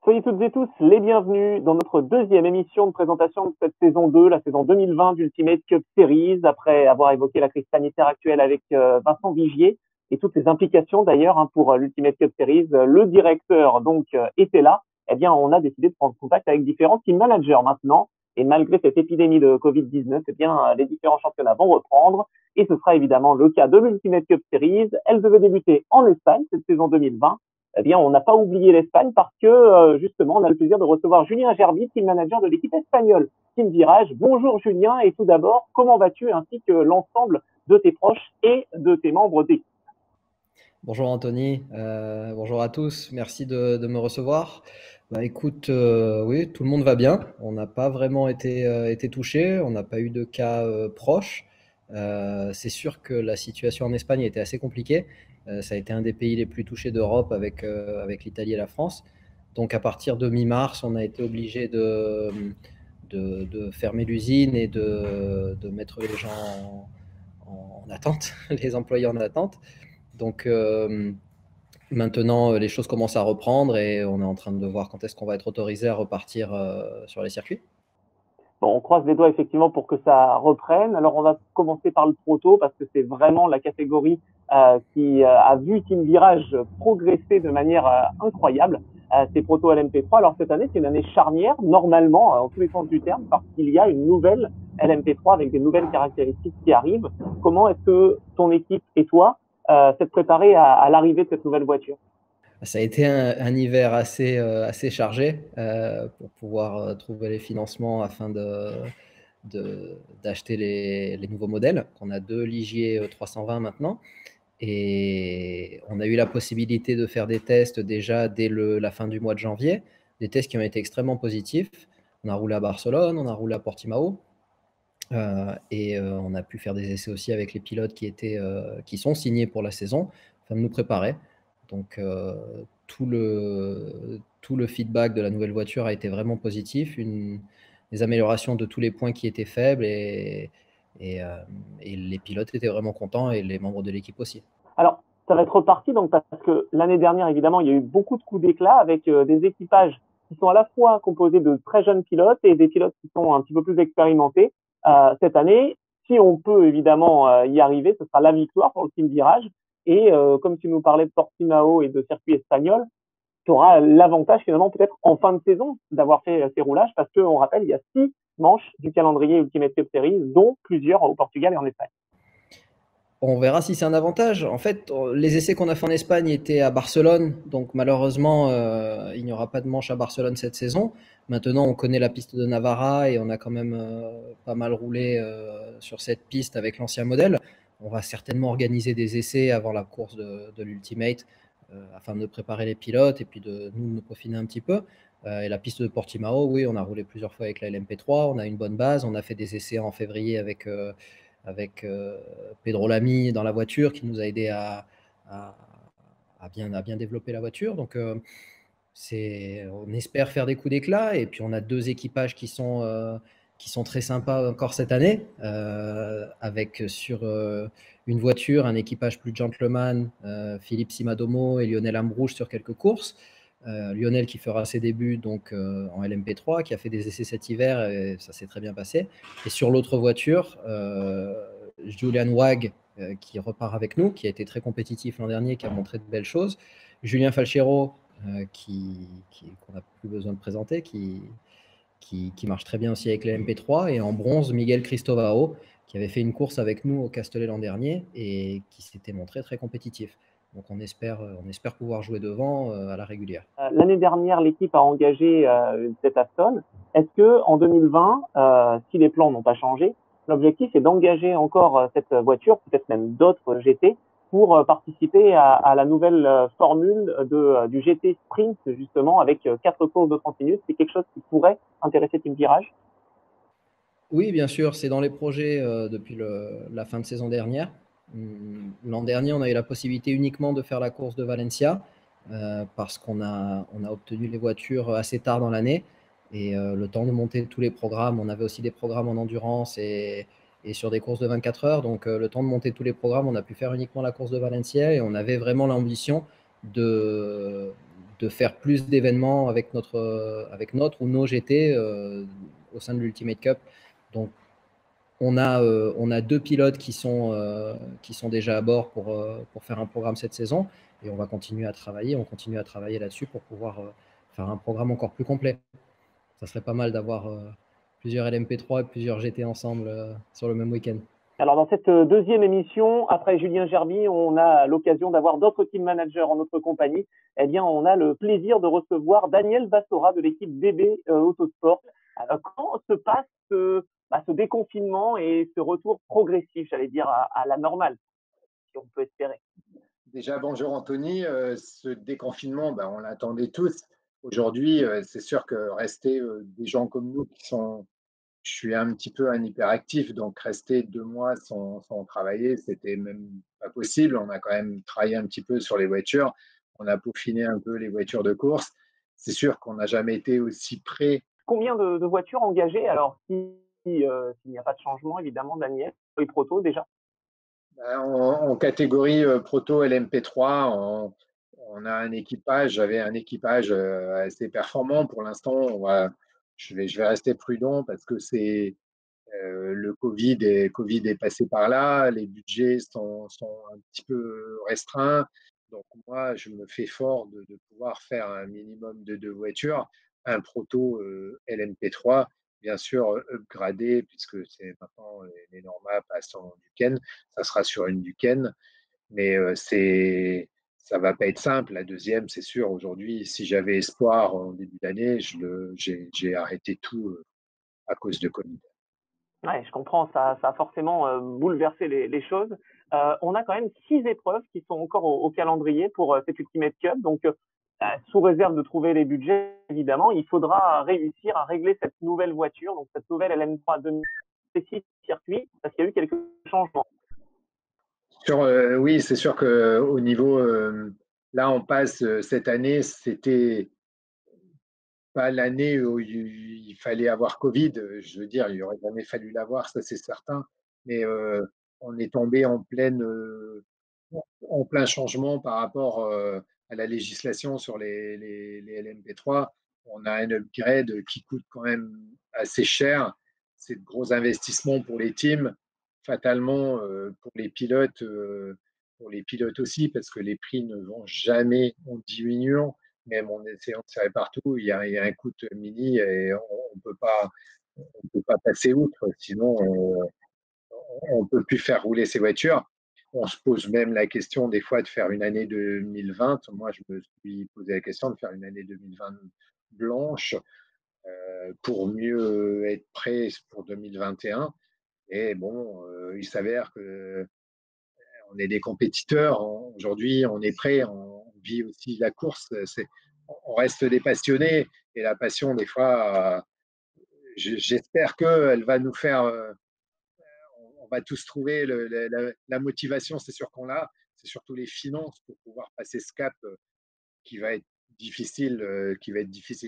Soyez toutes et tous les bienvenus dans notre deuxième émission de présentation de cette saison 2, la saison 2020 d'Ultimate Cup Series, après avoir évoqué la crise sanitaire actuelle avec Vincent Vigier et toutes les implications d'ailleurs pour l'Ultimate Cup Series. Le directeur donc était là. Eh bien, on a décidé de prendre contact avec différents team managers maintenant. Et malgré cette épidémie de Covid-19, eh bien, les différents championnats vont reprendre. Et ce sera évidemment le cas de l'Ultimate Cup Series. Elle devait débuter en Espagne cette saison 2020. Eh bien, on n'a pas oublié l'Espagne parce que, justement, on a le plaisir de recevoir Julien Gerbi, team manager de l'équipe espagnole Team Virage. Bonjour Julien, et tout d'abord, comment vas-tu ainsi que l'ensemble de tes proches et de tes membres d'équipe? Bonjour Anthony, bonjour à tous, merci de me recevoir. Bah, écoute, oui, tout le monde va bien, on n'a pas vraiment été touché, on n'a pas eu de cas proches. C'est sûr que la situation en Espagne était assez compliquée. Ça a été un des pays les plus touchés d'Europe avec l'Italie et la France. Donc à partir de mi-mars, on a été obligé de fermer l'usine et de mettre les gens en attente, les employés en attente. Donc maintenant, les choses commencent à reprendre et on est en train de voir quand est-ce qu'on va être autorisé à repartir sur les circuits. Bon, on croise les doigts effectivement pour que ça reprenne. Alors, on va commencer par le proto parce que c'est vraiment la catégorie qui a vu Team Virage progresser de manière incroyable. C'est Proto LMP3. Alors, cette année, c'est une année charnière, normalement, en tous les sens du terme, parce qu'il y a une nouvelle LMP3 avec des nouvelles caractéristiques qui arrivent. Comment est-ce que ton équipe et toi s'êtes préparés à l'arrivée de cette nouvelle voiture? Ça a été un hiver assez chargé pour pouvoir trouver les financements afin d'acheter les nouveaux modèles. On a deux Ligier 320 maintenant. Et on a eu la possibilité de faire des tests déjà dès la fin du mois de janvier, des tests qui ont été extrêmement positifs. On a roulé à Barcelone, on a roulé à Portimao, on a pu faire des essais aussi avec les pilotes qui sont signés pour la saison, afin de nous préparer. Donc tout le feedback de la nouvelle voiture a été vraiment positif, des améliorations de tous les points qui étaient faibles et les pilotes étaient vraiment contents et les membres de l'équipe aussi. Alors, ça va être reparti donc parce que l'année dernière, évidemment, il y a eu beaucoup de coups d'éclat avec des équipages qui sont à la fois composés de très jeunes pilotes et des pilotes qui sont un petit peu plus expérimentés. Cette année, si on peut évidemment y arriver, ce sera la victoire pour le Team Virage. Et comme tu nous parlais de Portimao et de circuit espagnol, tu auras l'avantage finalement peut-être en fin de saison d'avoir fait ces roulages parce qu'on rappelle, il y a 6 manches du calendrier Ultimate Cup Series, dont plusieurs au Portugal et en Espagne. On verra si c'est un avantage. En fait, les essais qu'on a fait en Espagne étaient à Barcelone, donc malheureusement, il n'y aura pas de manche à Barcelone cette saison. Maintenant, on connaît la piste de Navarra et on a quand même pas mal roulé sur cette piste avec l'ancien modèle. On va certainement organiser des essais avant la course de l'Ultimate afin de préparer les pilotes et puis de nous peaufiner un petit peu. Et la piste de Portimao, oui, on a roulé plusieurs fois avec la LMP3, on a une bonne base, on a fait des essais en février avec Pedro Lamy dans la voiture qui nous a aidé à bien développer la voiture. Donc, on espère faire des coups d'éclat. Et puis, on a deux équipages qui sont très sympas encore cette année, avec sur une voiture un équipage plus gentleman, Philippe Simadomo et Lionel Ambrouge sur quelques courses. Lionel qui fera ses débuts donc en LMP3, qui a fait des essais cet hiver et ça s'est très bien passé. Et sur l'autre voiture, Julian Wag qui repart avec nous, qui a été très compétitif l'an dernier, qui a montré de belles choses. Julien Falchero qu'on n'a plus besoin de présenter, qui marche très bien aussi avec les MP3. Et en bronze, Miguel Cristovao, qui avait fait une course avec nous au Castellet l'an dernier et qui s'était montré très compétitif. Donc on espère pouvoir jouer devant à la régulière. L'année dernière, l'équipe a engagé cette Aston. Est-ce que en 2020, si les plans n'ont pas changé, l'objectif est d'engager encore cette voiture, peut-être même d'autres GT, pour participer à la nouvelle formule du GT Sprint, justement, avec 4 courses de 30 minutes? C'est quelque chose qui pourrait intéresser Team Virage? Oui, bien sûr, c'est dans les projets depuis la fin de saison dernière. L'an dernier, on a eu la possibilité uniquement de faire la course de Valencia parce qu'on a obtenu les voitures assez tard dans l'année et le temps de monter tous les programmes. On avait aussi des programmes en endurance et sur des courses de 24 heures. Donc, le temps de monter tous les programmes, on a pu faire uniquement la course de Valencia et on avait vraiment l'ambition de de faire plus d'événements avec notre ou nos GT au sein de l'Ultimate Cup. Donc, on a deux pilotes qui sont déjà à bord pour faire un programme cette saison. Et on va continuer à travailler. On continue à travailler là-dessus pour pouvoir faire un programme encore plus complet. Ça serait pas mal d'avoir plusieurs LMP3 et plusieurs GT ensemble sur le même week-end. Alors dans cette deuxième émission, après Julien Gerby, on a l'occasion d'avoir d'autres team managers en notre compagnie. Eh bien, on a le plaisir de recevoir Daniel Bassora de l'équipe DB Autosport. Comment se passe ce déconfinement et ce retour progressif, j'allais dire, à la normale, si on peut espérer? Déjà, bonjour Anthony. Ce déconfinement, on l'attendait tous. Aujourd'hui, c'est sûr que rester des gens comme nous je suis un petit peu un hyperactif, donc rester 2 mois sans travailler, c'était même pas possible. On a quand même travaillé un petit peu sur les voitures. On a peaufiné un peu les voitures de course. C'est sûr qu'on n'a jamais été aussi près. Combien de voitures engagées? Alors, s'il n'y a pas de changement, évidemment, Daniel, et Proto déjà. En catégorie proto LMP3, on a un équipage, j'avais un équipage assez performant. Pour l'instant, je vais rester prudent parce que le Covid est passé par là, les budgets sont un petit peu restreints. Donc moi, je me fais fort de pouvoir faire un minimum de 2 voitures, un proto LMP3, bien sûr upgradé, puisque c'est maintenant les normas passent en Duquesne, ça sera sur une Duquesne, mais ça va pas être simple. La deuxième, c'est sûr, aujourd'hui, si j'avais espoir en début d'année, j'ai arrêté tout à cause de Covid. Ouais, je comprends, ça a forcément bouleversé les choses. On a quand même 6 épreuves qui sont encore au calendrier pour cette Ultimate Cup. Donc, sous réserve de trouver les budgets, évidemment, il faudra réussir à régler cette nouvelle voiture, donc cette nouvelle LM3 2006 circuit, parce qu'il y a eu quelques changements. Oui, c'est sûr qu'au niveau, là, on passe cette année, c'était pas l'année où il fallait avoir Covid. Je veux dire, il aurait jamais fallu l'avoir, ça c'est certain. Mais on est tombé en plein changement par rapport à la législation sur les LMP3. On a un upgrade qui coûte quand même assez cher. C'est de gros investissements pour les teams, fatalement pour les pilotes aussi, parce que les prix ne vont jamais en diminuant. Même en essayant de tirer partout, il y a un coût mini et on peut pas passer outre. Sinon, on ne peut plus faire rouler ces voitures. On se pose même la question des fois de faire une année 2020. Moi, je me suis posé la question de faire une année 2020 blanche pour mieux être prêt pour 2021. Et bon, il s'avère que on est des compétiteurs. Aujourd'hui, on est prêt. On vit aussi la course. On reste des passionnés. Et la passion, des fois, j'espère qu'elle va nous faire on va tous trouver la motivation, c'est sûr qu'on l'a. C'est surtout les finances pour pouvoir passer ce cap qui va être difficile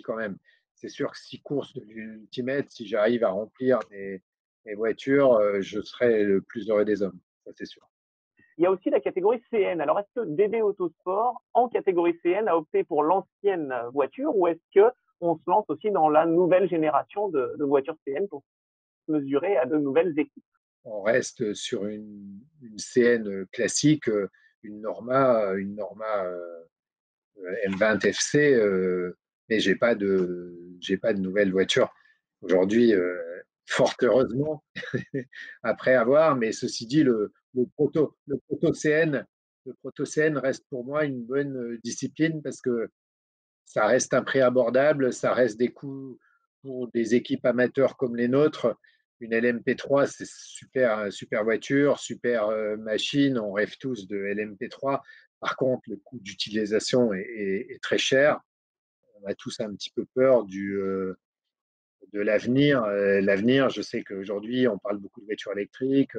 quand même. C'est sûr que si course de l'Ultimate, si j'arrive à remplir mes voitures, je serai le plus heureux des hommes. Ça, c'est sûr. Il y a aussi la catégorie CN. Alors, est-ce que DB Autosport, en catégorie CN, a opté pour l'ancienne voiture ou est-ce qu'on se lance aussi dans la nouvelle génération de voitures CN pour se mesurer à de nouvelles équipes? On reste sur une CN classique, une Norma M20 FC, mais j'ai pas de nouvelle voiture aujourd'hui, fort heureusement, après avoir. Mais ceci dit, le proto CN reste pour moi une bonne discipline parce que ça reste un prix abordable, ça reste des coûts pour des équipes amateurs comme les nôtres. Une LMP3, c'est super, super voiture, super machine. On rêve tous de LMP3. Par contre, le coût d'utilisation est très cher. On a tous un petit peu peur de l'avenir. L'avenir, je sais qu'aujourd'hui, on parle beaucoup de voitures électriques.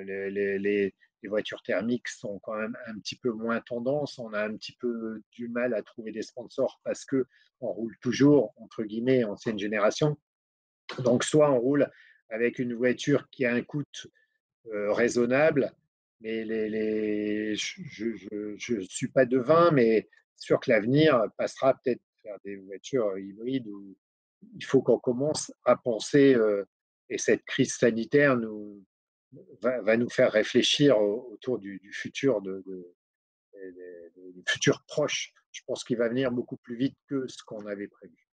Les voitures thermiques sont quand même un petit peu moins tendance. On a un petit peu du mal à trouver des sponsors parce que on roule toujours, entre guillemets, ancienne génération. Donc, soit on roule avec une voiture qui a un coût raisonnable, mais je ne suis pas devin, mais C'est sûr que l'avenir passera peut-être vers des voitures hybrides où il faut qu'on commence à penser, et cette crise sanitaire va nous faire réfléchir autour du futur du futur proche. Je pense qu'il va venir beaucoup plus vite que ce qu'on avait prévu.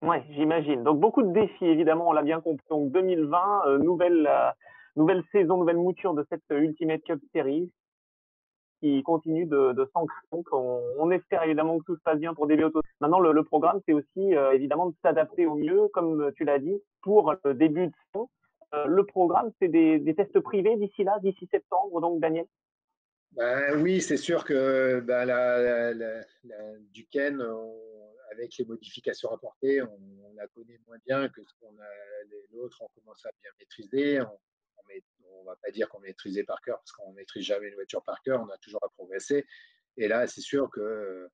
Ouais, j'imagine. Donc beaucoup de défis, évidemment, on l'a bien compris. Donc 2020, nouvelle saison, nouvelle mouture de cette Ultimate Cup Series qui continue de s'ancrer. Donc on espère évidemment que tout se passe bien pour DB Auto. Maintenant, le programme, c'est aussi évidemment de s'adapter au mieux, comme tu l'as dit, pour le début de saison. Le programme, c'est des tests privés d'ici là, d'ici septembre, donc Daniel. Ben, oui, c'est sûr que ben, la Duquesne, avec les modifications apportées, on la connaît moins bien que ce qu'on a l'autre, on commence à bien maîtriser. On va pas dire qu'on maîtrisait par cœur, parce qu'on maîtrise jamais une voiture par cœur, on a toujours à progresser. Et là, c'est sûr que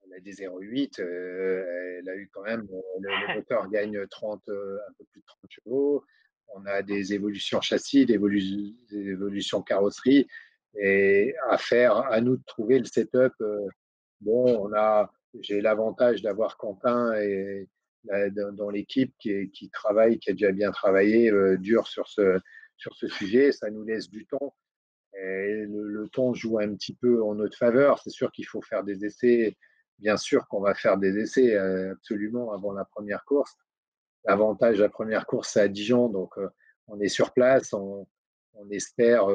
la D08, elle a eu quand même, le moteur gagne 30, un peu plus de 30 chevaux. On a des évolutions châssis, des évolutions carrosserie, et à nous de trouver le setup. Bon, j'ai l'avantage d'avoir Quentin dans l'équipe qui travaille, qui a déjà bien travaillé, dur sur ce sujet. Ça nous laisse du temps. Et le temps joue un petit peu en notre faveur. C'est sûr qu'il faut faire des essais. Bien sûr qu'on va faire des essais absolument avant la première course. L'avantage de la première course, c'est à Dijon, donc on est sur place, on espère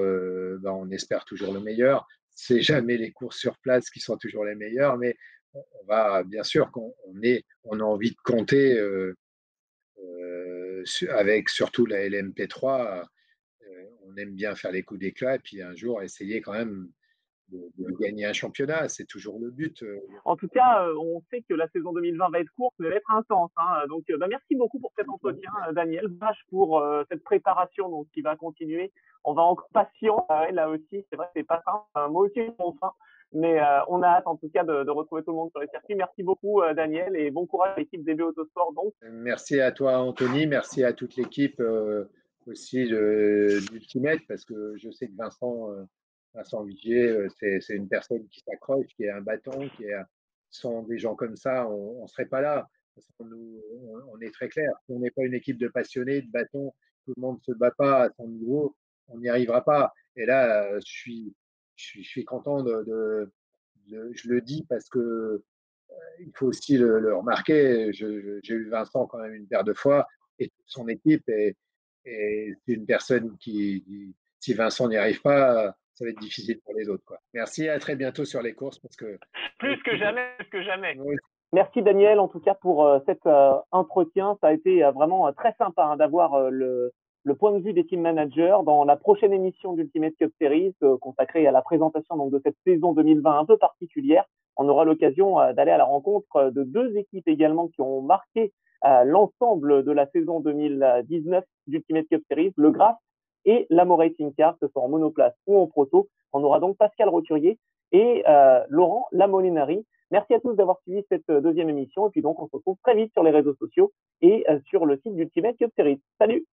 toujours le meilleur. C'est jamais les courses sur place qui sont toujours les meilleures, mais on va bien sûr on a envie de compter avec surtout la LMP3. On aime bien faire les coups d'éclat et puis un jour essayer quand même de gagner un championnat. C'est toujours le but. En tout cas, on sait que la saison 2020 va être courte, mais elle va être intense. Hein. Donc, merci beaucoup pour cet entretien, Daniel. Vache pour cette préparation donc, qui va continuer. On va encore patient là aussi. C'est vrai que c'est pas simple. Moi aussi, on faim. Mais on a hâte en tout cas de retrouver tout le monde sur les circuits. Merci beaucoup, Daniel, et bon courage à l'équipe DB Autosport. Donc. Merci à toi, Anthony. Merci à toute l'équipe aussi d'Ultimate, parce que je sais que Vincent Vigier, c'est une personne qui s'accroche, qui est un bâton, sans des gens comme ça, on ne serait pas là. On est très clair. Si on n'est pas une équipe de passionnés, de bâtons, tout le monde ne se bat pas à son niveau, on n'y arrivera pas. Et là, je suis content je le dis parce que il faut aussi le remarquer. J'ai eu Vincent quand même une paire de fois et toute son équipe. Et c'est une personne si Vincent n'y arrive pas, ça va être difficile pour les autres, quoi. Merci, à très bientôt sur les courses parce que. Plus que jamais, plus que jamais. Oui. Merci Daniel, en tout cas pour cet entretien. Ça a été vraiment très sympa hein, d'avoir le point de vue des team managers dans la prochaine émission d'Ultimate Cup Series consacrée à la présentation donc, de cette saison 2020 un peu particulière. On aura l'occasion d'aller à la rencontre de deux équipes également qui ont marqué l'ensemble de la saison 2019 d'Ultimate Cup Series, le Graf et l'Amo Racing Car, que ce soit en monoplace ou en proto. On aura donc Pascal Roturier et Laurent Lamolinari. Merci à tous d'avoir suivi cette deuxième émission. Et puis donc, on se retrouve très vite sur les réseaux sociaux et sur le site d'Ultimate Cup Series. Salut!